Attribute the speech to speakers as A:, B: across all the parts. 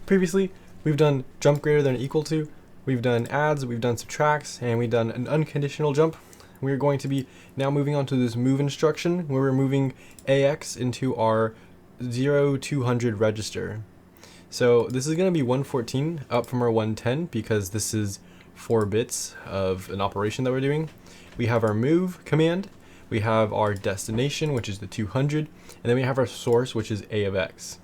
A: Previously, we've done jump greater than or equal to, we've done adds, we've done subtracts, and we've done an unconditional jump. We're going to be now moving on to this move instruction where we're moving AX into our 0200 register. So this is going to be 114 up from our 110 because this is 4 bits of an operation that we're doing. We have our move command, we have our destination, which is the 200, and then we have our source, which is A of X.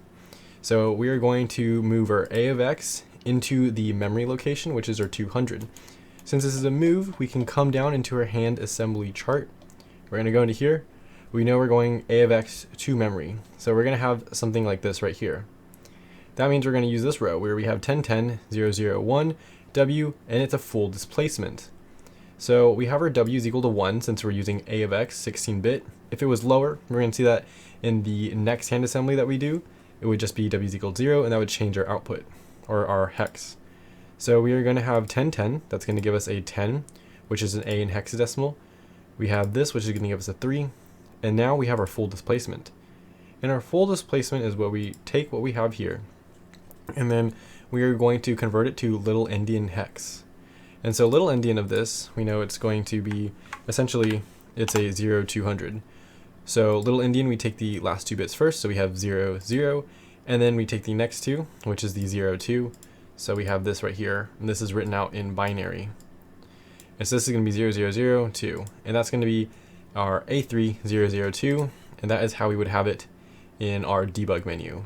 A: So we are going to move our A of X into the memory location, which is our 200. Since this is a move, we can come down into our hand assembly chart. We're going to go into here. We know we're going A of X to memory. So we're going to have something like this right here. That means we're going to use this row where we have 1010, 001, W, and it's a full displacement. So we have our W is equal to 1 since we're using A of X, 16-bit. If it was lower, we're going to see that in the next hand assembly that we do, it would just be W is equal to 0, and that would change our output, or our hex. So we are going to have 1010, that's going to give us a 10, which is an A in hexadecimal. We have this, which is going to give us a 3, and now we have our full displacement. And our full displacement is what we take what we have here, and then we are going to convert it to little endian hex. And so little endian of this, we know it's going to be, essentially, it's a 0200. So little endian, we take the last 2 bits first, so we have 00, and then we take the next 2, which is the 02. So we have this right here, and this is written out in binary. And so this is going to be 0002, and that's going to be our A3002, and that is how we would have it in our debug menu.